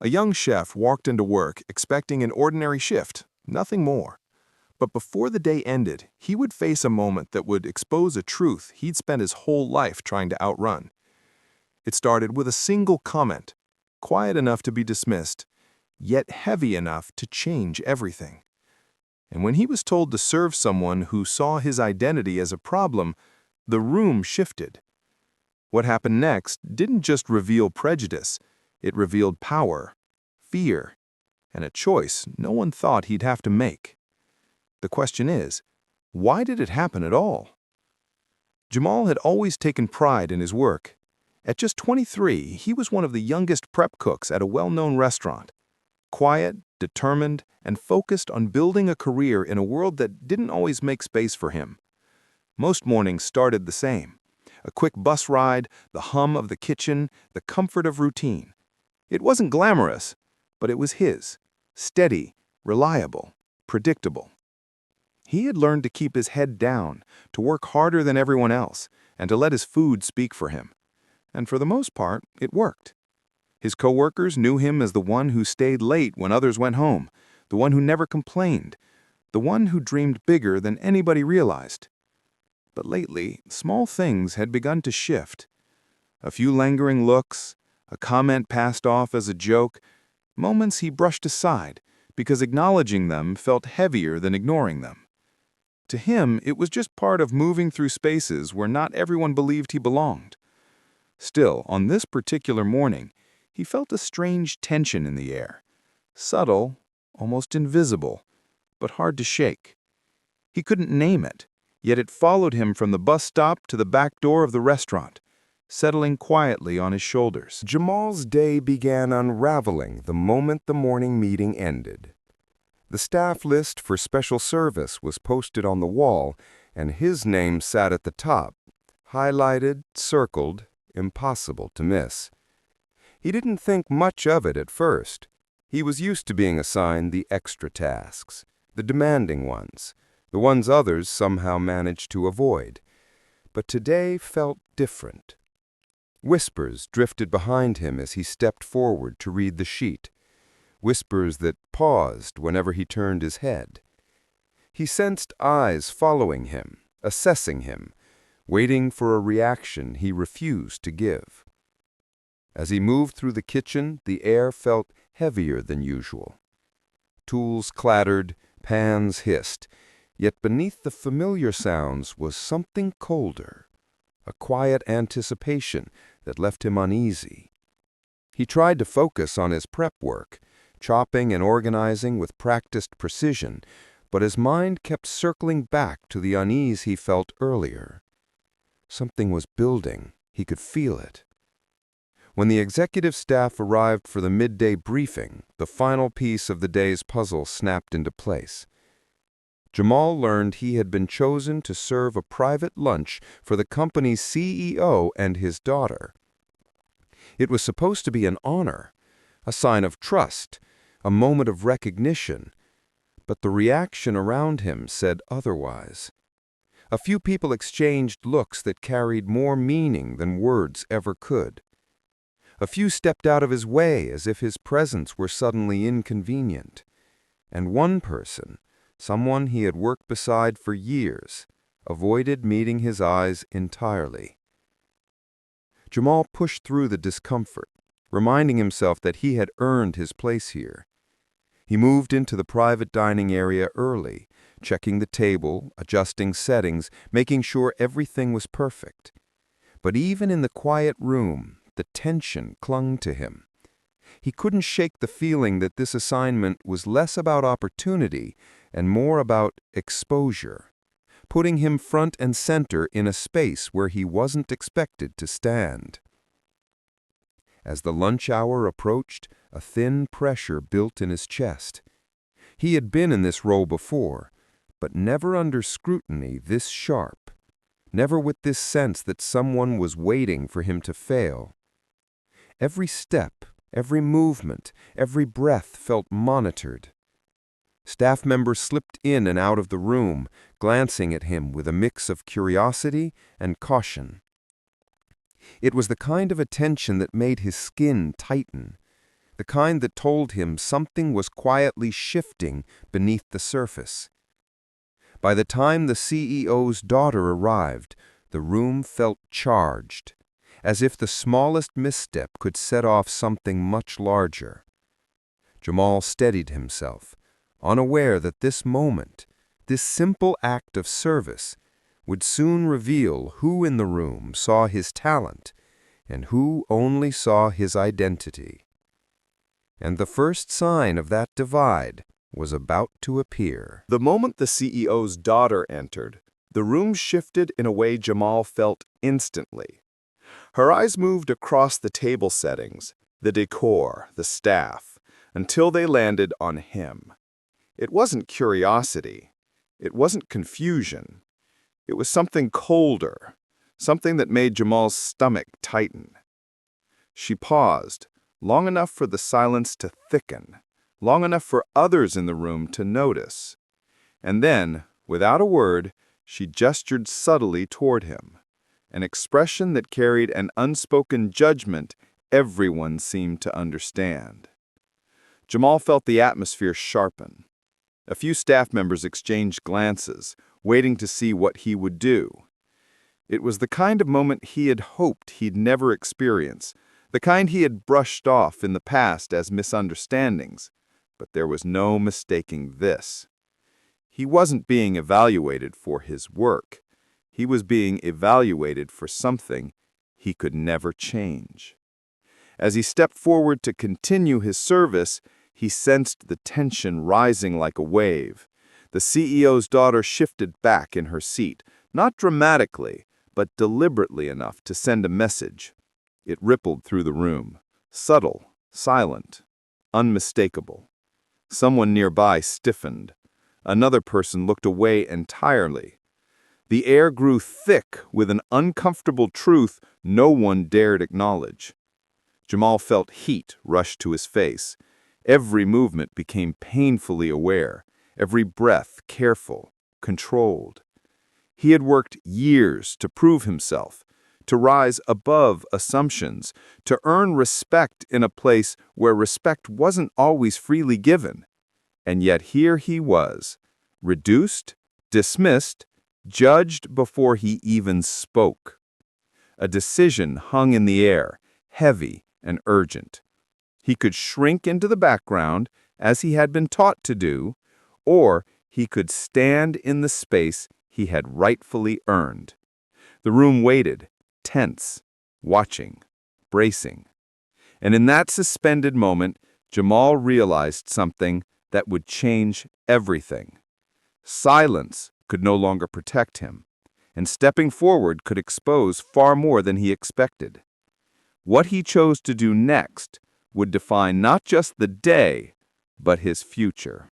A young chef walked into work expecting an ordinary shift, nothing more. But before the day ended, he would face a moment that would expose a truth he'd spent his whole life trying to outrun. It started with a single comment, quiet enough to be dismissed, yet heavy enough to change everything. And when he was told to serve someone who saw his identity as a problem, the room shifted. What happened next didn't just reveal prejudice, it revealed power, fear, and a choice no one thought he'd have to make. The question is, why did it happen at all? Jamal had always taken pride in his work. At just 23, he was one of the youngest prep cooks at a well-known restaurant. Quiet, determined, and focused on building a career in a world that didn't always make space for him. Most mornings started the same. A quick bus ride, the hum of the kitchen, the comfort of routine. It wasn't glamorous, but it was his. Steady, reliable, predictable. He had learned to keep his head down, to work harder than everyone else, and to let his food speak for him. And for the most part, it worked. His coworkers knew him as the one who stayed late when others went home, the one who never complained, the one who dreamed bigger than anybody realized. But lately, small things had begun to shift. A few lingering looks, a comment passed off as a joke, moments he brushed aside because acknowledging them felt heavier than ignoring them. To him, it was just part of moving through spaces where not everyone believed he belonged. Still, on this particular morning, he felt a strange tension in the air. Subtle, almost invisible, but hard to shake. He couldn't name it, yet it followed him from the bus stop to the back door of the restaurant, settling quietly on his shoulders. Jamal's day began unraveling the moment the morning meeting ended. The staff list for special service was posted on the wall, and his name sat at the top, highlighted, circled, impossible to miss. He didn't think much of it at first. He was used to being assigned the extra tasks, the demanding ones, the ones others somehow managed to avoid. But today felt different. Whispers drifted behind him as he stepped forward to read the sheet. Whispers that paused whenever he turned his head. He sensed eyes following him, assessing him, waiting for a reaction he refused to give. As he moved through the kitchen, the air felt heavier than usual. Tools clattered, pans hissed, yet beneath the familiar sounds was something colder, a quiet anticipation that left him uneasy. He tried to focus on his prep work, chopping and organizing with practiced precision, but his mind kept circling back to the unease he felt earlier. Something was building. He could feel it. When the executive staff arrived for the midday briefing, the final piece of the day's puzzle snapped into place. Jamal learned he had been chosen to serve a private lunch for the company's CEO and his daughter. It was supposed to be an honor, a sign of trust, a moment of recognition, but the reaction around him said otherwise. A few people exchanged looks that carried more meaning than words ever could. A few stepped out of his way as if his presence were suddenly inconvenient. And one person, someone he had worked beside for years, avoided meeting his eyes entirely. Jamal pushed through the discomfort, reminding himself that he had earned his place here. He moved into the private dining area early, checking the table, adjusting settings, making sure everything was perfect. But even in the quiet room, the tension clung to him. He couldn't shake the feeling that this assignment was less about opportunity and more about exposure, putting him front and center in a space where he wasn't expected to stand. As the lunch hour approached, a thin pressure built in his chest. He had been in this role before, but never under scrutiny this sharp, never with this sense that someone was waiting for him to fail. Every step, every movement, every breath felt monitored. Staff members slipped in and out of the room, glancing at him with a mix of curiosity and caution. It was the kind of attention that made his skin tighten, the kind that told him something was quietly shifting beneath the surface. By the time the CEO's daughter arrived, the room felt charged, as if the smallest misstep could set off something much larger. Jamal steadied himself, unaware that this moment, this simple act of service, would soon reveal who in the room saw his talent and who only saw his identity. And the first sign of that divide was about to appear. The moment the CEO's daughter entered, the room shifted in a way Jamal felt instantly. Her eyes moved across the table settings, the decor, the staff, until they landed on him. It wasn't curiosity. It wasn't confusion. It was something colder, something that made Jamal's stomach tighten. She paused, long enough for the silence to thicken, long enough for others in the room to notice. And then, without a word, she gestured subtly toward him, an expression that carried an unspoken judgment everyone seemed to understand. Jamal felt the atmosphere sharpen. A few staff members exchanged glances, waiting to see what he would do. It was the kind of moment he had hoped he'd never experience, the kind he had brushed off in the past as misunderstandings, but there was no mistaking this. He wasn't being evaluated for his work. He was being evaluated for something he could never change. As he stepped forward to continue his service, he sensed the tension rising like a wave. The CEO's daughter shifted back in her seat, not dramatically, but deliberately enough to send a message. It rippled through the room, subtle, silent, unmistakable. Someone nearby stiffened. Another person looked away entirely. The air grew thick with an uncomfortable truth no one dared acknowledge. Jamal felt heat rush to his face. Every movement became painfully aware, every breath careful, controlled. He had worked years to prove himself, to rise above assumptions, to earn respect in a place where respect wasn't always freely given. And yet here he was, reduced, dismissed, judged before he even spoke. A decision hung in the air, heavy and urgent. He could shrink into the background, as he had been taught to do, or he could stand in the space he had rightfully earned. The room waited, tense, watching, bracing. And in that suspended moment, Jamal realized something that would change everything. Silence could no longer protect him, and stepping forward could expose far more than he expected. What he chose to do next would define not just the day, but his future.